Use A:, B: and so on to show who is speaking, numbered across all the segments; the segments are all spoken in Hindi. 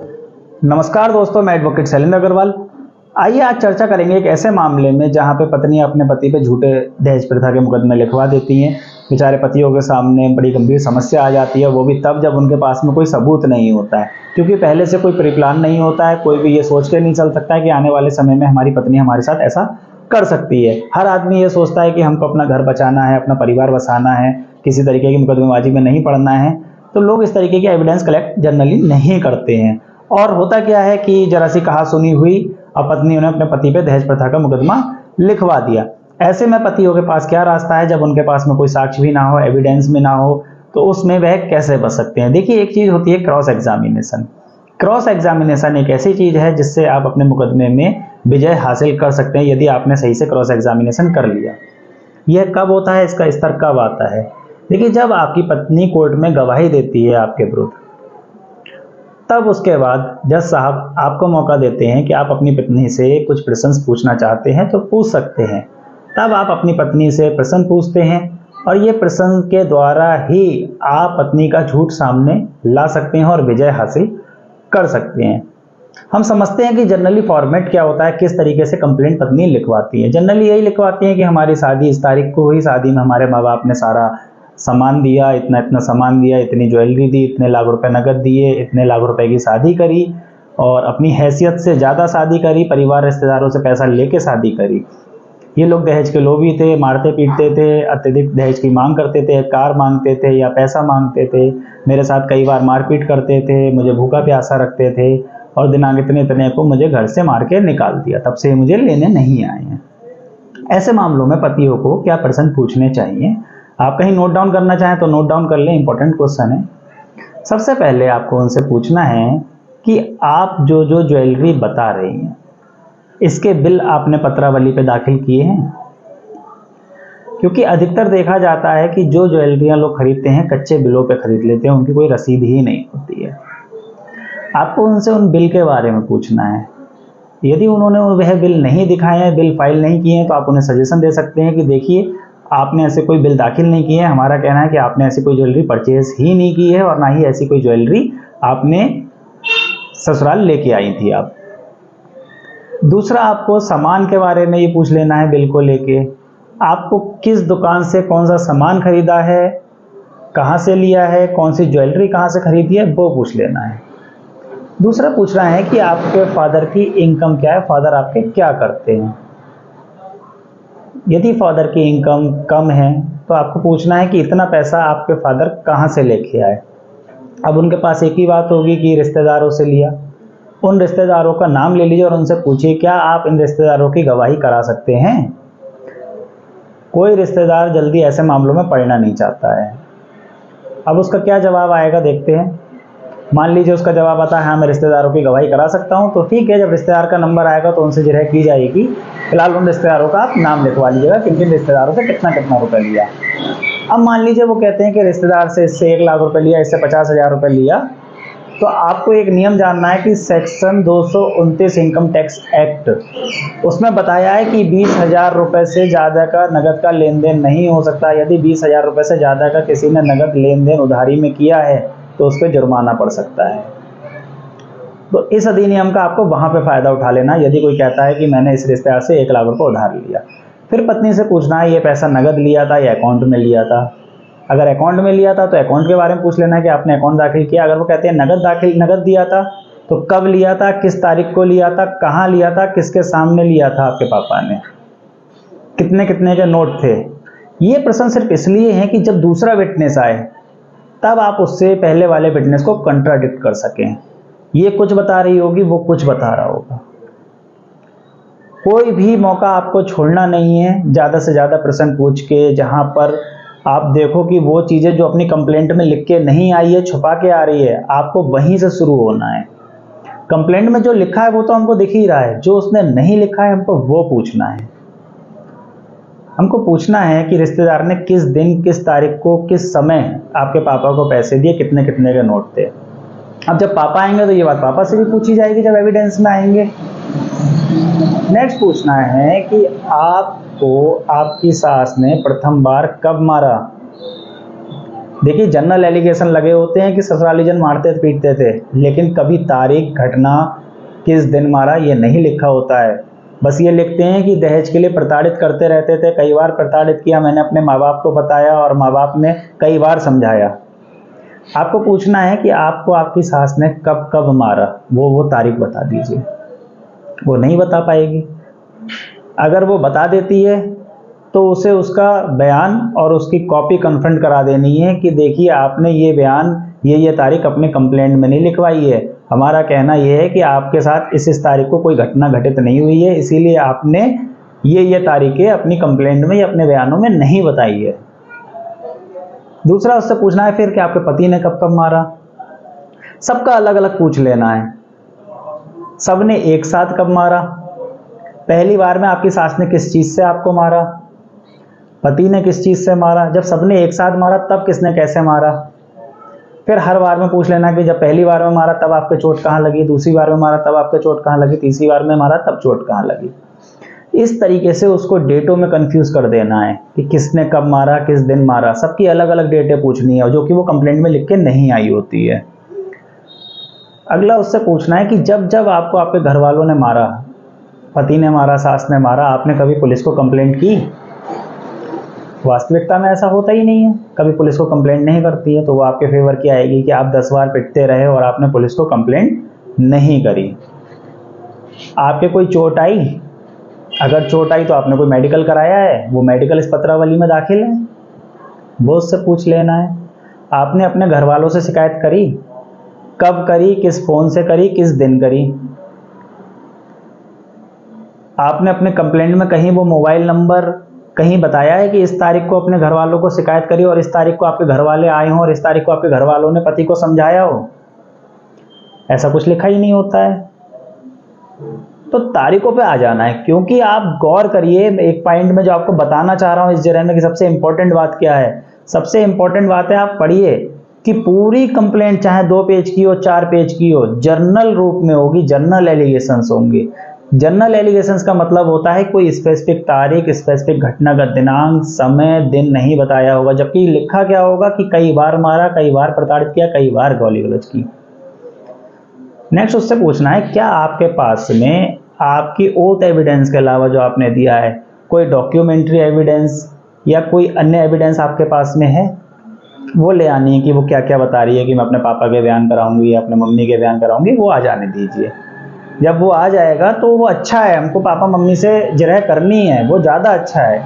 A: नमस्कार दोस्तों, मैं एडवोकेट शैलेंद्र अग्रवाल। आइए आज चर्चा करेंगे एक ऐसे मामले में जहां पे पत्नियां अपने पति पे झूठे दहेज प्रथा के मुकदमे लिखवा देती हैं। बेचारे पतियों के सामने बड़ी गंभीर समस्या आ जाती है, वो भी तब जब उनके पास में कोई सबूत नहीं होता है, क्योंकि पहले से कोई प्री प्लान नहीं होता है। कोई भी ये सोच के नहीं चल सकता है कि आने वाले समय में हमारी पत्नी हमारे साथ ऐसा कर सकती है। हर आदमी ये सोचता है कि हमको अपना घर बचाना है, अपना परिवार बसाना है, किसी तरीके की मुकदमेबाजी में नहीं पड़ना है। तो लोग इस तरीके के एविडेंस कलेक्ट जनरली नहीं करते हैं। और होता क्या है कि जरा सी कहा सुनी हुई अब पत्नी ने अपने पति पे दहेज प्रथा का मुकदमा लिखवा दिया। ऐसे में पतियों के पास क्या रास्ता है, जब उनके पास में कोई साक्ष्य भी ना हो, एविडेंस भी ना हो, तो उसमें वह कैसे बच सकते हैं। देखिए, एक चीज होती है क्रॉस एग्जामिनेशन। क्रॉस एग्जामिनेशन एक ऐसी चीज है जिससे आप अपने मुकदमे में विजय हासिल कर सकते हैं, यदि आपने सही से क्रॉस एग्जामिनेशन कर लिया। यह कब होता है, इसका स्तर कब आता है? देखिए, जब आपकी पत्नी कोर्ट में गवाही देती है आपके विरुद्ध, तब उसके बाद जज साहब आपको मौका देते हैं कि आप अपनी पत्नी से कुछ प्रश्न पूछना चाहते हैं तो पूछ सकते हैं। तब आप अपनी पत्नी से प्रश्न पूछते हैं और ये प्रश्न के द्वारा ही आप पत्नी का झूठ सामने ला सकते हैं और विजय हासिल कर सकते हैं। हम समझते हैं कि जनरली फॉर्मेट क्या होता है, किस तरीके से कंप्लेंट पत्नी लिखवाती है। जनरली यही लिखवाती है कि हमारी शादी इस तारीख को हुई, शादी में हमारे माँ बाप ने सारा सामान दिया, इतना इतना सामान दिया, इतनी ज्वेलरी दी, इतने लाख रुपए नगद दिए, इतने लाख रुपए की शादी करी और अपनी हैसियत से ज़्यादा शादी करी, परिवार रिश्तेदारों से पैसा लेके शादी करी। ये लोग दहेज के लोभी थे, मारते पीटते थे, अत्यधिक दहेज की मांग करते थे, कार मांगते थे या पैसा मांगते थे, मेरे साथ कई बार मारपीट करते थे, मुझे भूखा प्यासा रखते थे और दिनांक इतने इतने को मुझे घर से मार के निकाल दिया, तब से मुझे लेने नहीं आए हैं। ऐसे मामलों में पतियों को क्या प्रश्न पूछने चाहिए? आप कहीं नोट डाउन करना चाहें तो नोट डाउन कर लें, इंपॉर्टेंट क्वेश्चन है। सबसे पहले आपको उनसे पूछना है कि आप जो जो ज्वेलरी बता रही हैं, इसके बिल आपने पत्रावली पे दाखिल किए हैं? क्योंकि अधिकतर देखा जाता है कि जो ज्वेलरियां लोग खरीदते हैं कच्चे बिलों पे खरीद लेते हैं, उनकी कोई रसीद ही नहीं होती है। आपको उनसे उन बिल के बारे में पूछना है। यदि उन्होंने वह बिल नहीं दिखाए हैं, बिल फाइल नहीं किए हैं, तो आप उन्हें सजेशन दे सकते हैं कि देखिए, आपने ऐसे कोई बिल दाखिल नहीं किए हैं। हमारा कहना है कि आपने ऐसी कोई ज्वेलरी परचेज ही नहीं की है और ना ही ऐसी कोई ज्वेलरी आपने ससुराल लेके आई थी आप। दूसरा, आपको सामान के बारे में ये पूछ लेना है बिल को लेके। आपको किस दुकान से कौन सा सामान खरीदा है, कहाँ से लिया है, कौन सी ज्वेलरी कहाँ से खरीदी है, वो पूछ लेना है। दूसरा पूछना है कि आपके फादर की इनकम क्या है, फादर आपके क्या करते हैं। यदि फादर की इनकम कम है तो आपको पूछना है कि इतना पैसा आपके फादर कहाँ से लेके आए। अब उनके पास एक ही बात होगी कि रिश्तेदारों से लिया। उन रिश्तेदारों का नाम ले लीजिए और उनसे पूछिए क्या आप इन रिश्तेदारों की गवाही करा सकते हैं। कोई रिश्तेदार जल्दी ऐसे मामलों में पड़ना नहीं चाहता है। अब उसका क्या जवाब आएगा देखते हैं। मान लीजिए उसका जवाब आता है हाँ मैं रिश्तेदारों की गवाही करा सकता हूँ, तो ठीक है, जब रिश्तेदार का नंबर आएगा तो उनसे जिरह की जाएगी। फिलहाल उन रिश्तेदारों का आप नाम लिखवा लीजिएगा, किन किन रिश्तेदारों से कितना कितना रुपये लिया। अब मान लीजिए वो कहते हैं कि रिश्तेदार से इससे 1 लाख रुपए लिया, इससे 50,000 रुपये लिया, तो आपको एक नियम जानना है कि सेक्शन 229 इनकम टैक्स एक्ट, उसमें बताया है कि 20,000 रुपये से ज़्यादा का नगद का लेन देन नहीं हो सकता। यदि 20,000 रुपये से ज़्यादा का किसी ने नगद लेन देन उधारी में किया है तो उस पर जुर्माना पड़ सकता है। तो इस अधिनियम का आपको वहाँ पे फ़ायदा उठा लेना। यदि कोई कहता है कि मैंने इस रिश्तेदार से 1 लाख रुपये उधार लिया, फिर पत्नी से पूछना है ये पैसा नगद लिया था या अकाउंट में लिया था। अगर अकाउंट में लिया था तो अकाउंट के बारे में पूछ लेना है कि आपने अकाउंट दाखिल किया। अगर वो कहते हैं नगद दिया था, तो कब लिया था, किस तारीख को लिया था, कहाँ लिया था, किसके सामने लिया था आपके पापा ने, कितने कितने के नोट थे। ये प्रश्न सिर्फ इसलिए है कि जब दूसरा विटनेस आए तब आप उससे पहले वाले विटनेस को कंट्राडिक्ट कर सकें। ये कुछ बता रही होगी, वो कुछ बता रहा होगा। कोई भी मौका आपको छोड़ना नहीं है ज़्यादा से ज़्यादा प्रश्न पूछ के, जहाँ पर आप देखो कि वो चीज़ें जो अपनी कंप्लेंट में लिख के नहीं आई है, छुपा के आ रही है, आपको वहीं से शुरू होना है। कंप्लेंट में जो लिखा है वो तो हमको दिख ही रहा है, जो उसने नहीं लिखा है हमको वो पूछना है। हमको पूछना है कि रिश्तेदार ने किस दिन, किस तारीख को, किस समय आपके पापा को पैसे दिए, कितने कितने के नोट थे। अब जब पापा आएंगे तो ये बात पापा से भी पूछी जाएगी जब एविडेंस में आएंगे। नेक्स्ट पूछना है कि आपको आपकी सास ने प्रथम बार कब मारा। देखिए जनरल एलिगेशन लगे होते हैं कि ससुरालीजन मारते पीटते थे, लेकिन कभी तारीख, घटना, किस दिन मारा ये नहीं लिखा होता है। बस ये लिखते हैं कि दहेज के लिए प्रताड़ित करते रहते थे, कई बार प्रताड़ित किया, मैंने अपने माँ बाप को बताया और माँ बाप ने कई बार समझाया। आपको पूछना है कि आपको आपकी सास ने कब कब मारा, वो तारीख बता दीजिए। वो नहीं बता पाएगी। अगर वो बता देती है तो उसे उसका बयान और उसकी कॉपी कन्फ्रंट करा देनी है कि देखिए आपने ये बयान, ये तारीख अपने कंप्लेंट में नहीं लिखवाई है। हमारा कहना यह है कि आपके साथ इस तारीख को कोई घटना घटित नहीं हुई है, इसीलिए आपने ये तारीखें अपनी कंप्लेंट में या अपने बयानों में नहीं बताई है। दूसरा उससे पूछना है फिर कि आपके पति ने कब कब मारा। सबका अलग अलग पूछ लेना है। सबने एक साथ कब मारा, पहली बार में आपकी सास ने किस चीज से आपको मारा, पति ने किस चीज से मारा, जब सबने एक साथ मारा तब किसने कैसे मारा। फिर हर बार में पूछ लेना कि जब पहली बार में मारा तब आपके चोट कहाँ लगी, दूसरी बार में मारा तब आपके चोट कहाँ लगी, तीसरी बार में मारा तब चोट कहाँ लगी। इस तरीके से उसको डेटों में कंफ्यूज कर देना है कि किसने कब मारा, किस दिन मारा। सबकी अलग अलग डेटें पूछनी है जो कि वो कंप्लेंट में लिख के नहीं आई होती है। अगला उससे पूछना है कि जब जब आपको आपके घर वालों ने मारा, पति ने मारा, सास ने मारा, आपने कभी पुलिस को कंप्लेंट की। वास्तविकता में ऐसा होता ही नहीं है, कभी पुलिस को कंप्लेंट नहीं करती है। तो वो आपके फेवर की आएगी कि आप 10 बार पिटते रहे और आपने पुलिस को कंप्लेंट नहीं करी। आपके कोई चोट आई, अगर चोट आई तो आपने कोई मेडिकल कराया है, वो मेडिकल इस पत्रावली में दाखिल है, वो उससे पूछ लेना है। आपने अपने घर वालों से शिकायत करी, कब करी, किस फोन से करी, किस दिन करी। आपने अपने कंप्लेंट में कहीं वो मोबाइल नंबर कहीं बताया है कि इस तारीख को अपने घर वालों को शिकायत करी और इस तारीख को आपके घर वाले आए हों और इस तारीख को आपके घर वालों ने पति को समझाया हो। ऐसा कुछ लिखा ही नहीं होता है। तो तारीखों पे आ जाना है, क्योंकि आप गौर करिए एक पॉइंट में जो आपको बताना चाह रहा हूं इस जगह में कि सबसे इंपॉर्टेंट बात क्या है। सबसे इंपॉर्टेंट बात है, आप पढ़िए कि पूरी कंप्लेंट चाहे 2 पेज की हो, 4 पेज की हो, जर्नल रूप में होगी, जर्नल एलिगेशंस होंगे। जर्नल एलिगेशंस का मतलब होता है कोई स्पेसिफिक तारीख, स्पेसिफिक घटना का दिनांक, समय, दिन नहीं बताया होगा, जबकि लिखा क्या होगा कि कई बार मारा, कई बार प्रताड़ित किया, कई बार गाली गलौज की। नेक्स्ट उससे पूछना है क्या आपके पास में आपकी ओथ एविडेंस के अलावा जो आपने दिया है कोई डॉक्यूमेंट्री एविडेंस या कोई अन्य एविडेंस आपके पास में है। वो ले आनी है कि वो क्या क्या बता रही है कि मैं अपने पापा के बयान कराऊंगी या अपने मम्मी के बयान कराऊंगी, वो आ जाने दीजिए। जब वो आ जाएगा तो वो अच्छा है, हमको पापा मम्मी से जिरह करनी है, वो ज़्यादा अच्छा है,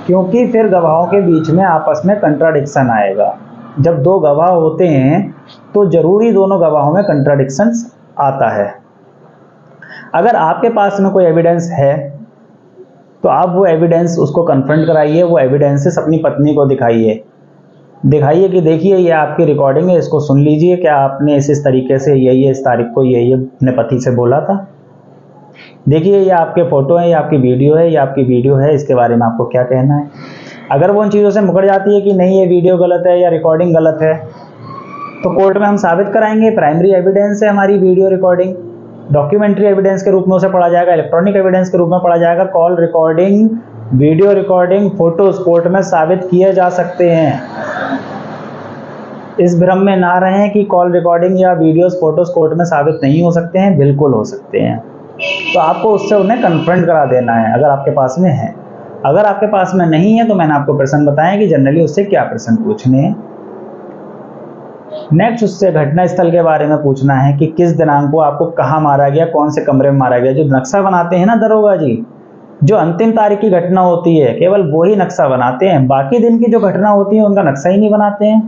A: क्योंकि फिर गवाहों के बीच में आपस में कंट्राडिक्शन आएगा। जब 2 गवाह होते हैं तो जरूरी दोनों गवाहों में कंट्राडिक्शंस आता है। अगर आपके पास में कोई एविडेंस है तो आप वो एविडेंस उसको कन्फ्रंट कराइए, वो एविडेंसेस अपनी पत्नी को दिखाइए कि देखिए ये आपकी रिकॉर्डिंग है, इसको सुन लीजिए, क्या आपने इस तरीके से ये इस तारीख को ये अपने पति से बोला था। देखिए ये आपके फोटो है, ये आपकी वीडियो है, ये आपकी वीडियो है, इसके बारे में आपको क्या कहना है। अगर वो उन चीज़ों से मुकर जाती है कि नहीं ये वीडियो गलत है या रिकॉर्डिंग गलत है, तो कोर्ट में हम साबित कराएंगे प्राइमरी एविडेंस है हमारी वीडियो रिकॉर्डिंग। डॉक्यूमेंट्री एविडेंस के रूप में उसे पढ़ा जाएगा, इलेक्ट्रॉनिक एविडेंस के रूप में पढ़ा जाएगा। Call recording, video recording, photos court में साबित किए जा सकते हैं। इस भ्रम में ना रहें कि कॉल रिकॉर्डिंग या वीडियोस फोटोज कोर्ट में साबित नहीं हो सकते हैं, बिल्कुल हो सकते हैं। तो आपको उससे उन्हें कन्फ्रंट करा देना है अगर आपके पास में है। अगर आपके पास में नहीं है तो मैंने आपको प्रश्न बताया कि जनरली उससे क्या प्रश्न पूछने हैं। नेक्स्ट उससे घटना स्थल के बारे में पूछना है कि किस दिनांक को आपको कहाँ मारा गया, कौन से कमरे में मारा गया। जो नक्शा बनाते हैं ना दरोगा जी, जो अंतिम तारीख की घटना होती है केवल वो ही नक्शा बनाते हैं, बाकी दिन की जो घटना होती है उनका नक्शा ही नहीं बनाते हैं।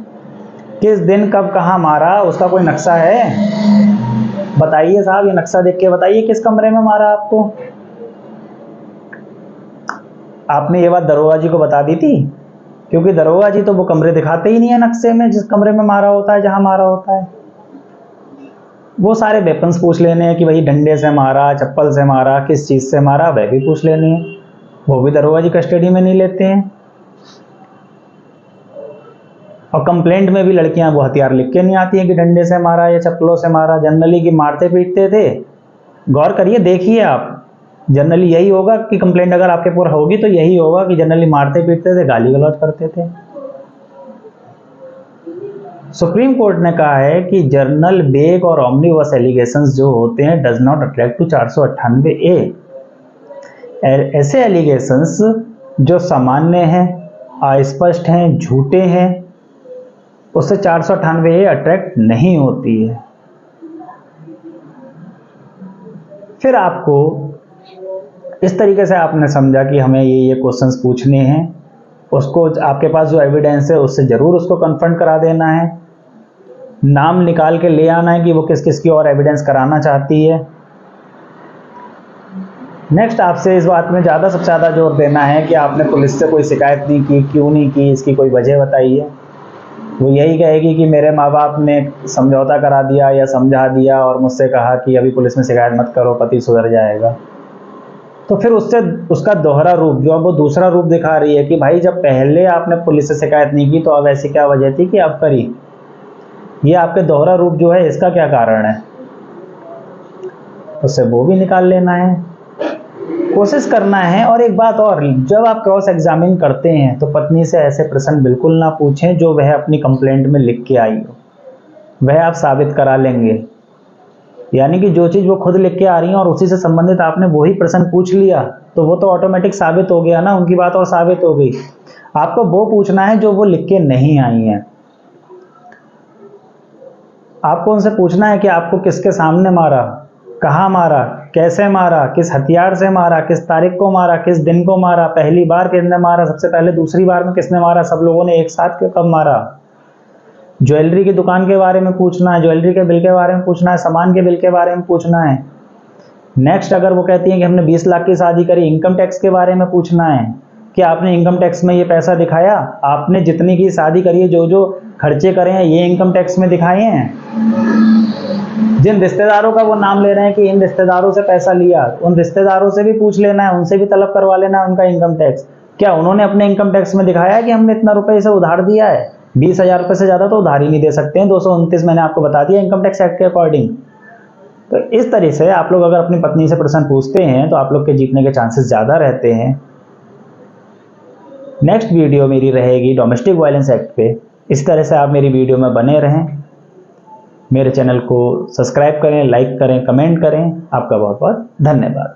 A: किस दिन कब कहाँ मारा उसका कोई नक्शा है? बताइए साहब, ये नक्शा देख के बताइए किस कमरे में मारा आपको। आपने ये बात दरोगा जी को बता दी थी, क्योंकि दरोगा जी तो वो कमरे दिखाते ही नहीं है नक्शे में जिस कमरे में मारा होता है, जहां मारा होता है। वो सारे वेपन्स पूछ लेने हैं कि भाई डंडे से मारा, चप्पल से मारा, किस चीज से मारा, वह भी पूछ लेने हैं। वो भी दरोगा जी कस्टडी में नहीं लेते हैं। और कंप्लेंट में भी लड़कियां वो हथियार लिख के नहीं आती हैं कि डंडे से मारा या चप्पलों से मारा, जनरली कि मारते पीटते थे। गौर करिए, देखिए आप, जनरली यही होगा कि कंप्लेंट अगर आपके ऊपर होगी तो यही होगा कि जनरली मारते पीटते थे, गाली गलौज करते थे। सुप्रीम कोर्ट ने कहा है कि जर्नल, बेग और ओमनीबस एलिगेशंस जो होते हैं does not attract to 498A। ऐसे एलिगेशंस जो सामान्य हैं, अस्पष्ट हैं, झूठे हैं, उससे 498A अट्रैक्ट नहीं होती है। फिर आपको इस तरीके से आपने समझा कि हमें ये क्वेश्चंस पूछने हैं, उसको आपके पास जो एविडेंस है उससे ज़रूर उसको कन्फ्रंट करा देना है, नाम निकाल के ले आना है कि वो किस किस की और एविडेंस कराना चाहती है। नेक्स्ट आपसे इस बात में सबसे ज़्यादा जोर देना है कि आपने पुलिस से कोई शिकायत नहीं की, क्यों नहीं की, इसकी कोई वजह बताइए। वो यही कहेगी कि मेरे माँ बाप ने समझौता करा दिया या समझा दिया और मुझसे कहा कि अभी पुलिस में शिकायत मत करो, पति सुधर जाएगा। तो फिर उससे उसका दोहरा रूप, जो अब वो दूसरा रूप दिखा रही है कि भाई जब पहले आपने पुलिस से शिकायत नहीं की तो अब ऐसी क्या वजह थी कि आप करी। ये आपके दोहरा रूप जो है, इसका क्या कारण है, उससे वो भी निकाल लेना है, कोशिश करना है। और एक बात और, जब आप क्रॉस एग्जामिन करते हैं तो पत्नी से ऐसे प्रश्न बिल्कुल ना पूछें जो वह अपनी कंप्लेंट में लिख के आई हो, वह आप साबित करा लेंगे। यानी कि जो चीज़ वो खुद लिख के आ रही है और उसी से संबंधित आपने वही प्रश्न पूछ लिया तो वो तो ऑटोमेटिक साबित हो गया ना, उनकी बात और साबित हो गई। आपको वो पूछना है जो वो लिख के नहीं आई है। आपको उनसे पूछना है कि आपको किसके सामने मारा, कहाँ मारा, कैसे मारा, किस हथियार से मारा, किस तारीख को मारा, किस दिन को मारा, पहली बार किसने मारा, सबसे पहले दूसरी बार में किसने मारा, सब लोगों ने एक साथ कब मारा। ज्वेलरी की दुकान के बारे में पूछना है, ज्वेलरी के बिल के बारे में पूछना है, सामान के बिल के बारे में पूछना है। नेक्स्ट अगर वो कहती है कि हमने 20 लाख की शादी करी, इनकम टैक्स के बारे में पूछना है कि आपने इनकम टैक्स में ये पैसा दिखाया, आपने जितनी की शादी करी है, जो जो खर्चे करे हैं, ये इनकम टैक्स में दिखाए हैं। जिन रिश्तेदारों का वो नाम ले रहे हैं कि इन रिश्तेदारों से पैसा लिया, उन रिश्तेदारों से भी पूछ लेना है, उनसे भी तलब करवा लेना है उनका इनकम टैक्स। क्या उन्होंने अपने इनकम टैक्स में दिखाया है कि हमने इतना रुपए इसे उधार दिया है? 20,000 रुपये से ज़्यादा तो उधार ही नहीं दे सकते हैं। 229 मैंने आपको बता दिया इनकम टैक्स एक्ट के अकॉर्डिंग। तो इस तरह से आप लोग अगर अपनी पत्नी से प्रश्न पूछते हैं तो आप लोग के जीतने के चांसेस ज़्यादा रहते हैं। नेक्स्ट वीडियो मेरी रहेगी डोमेस्टिक वायलेंस एक्ट पे। इस तरह से आप मेरी वीडियो में बने रहें। मेरे चैनल को सब्सक्राइब करें, लाइक करें, कमेंट करें। आपका बहुत बहुत धन्यवाद।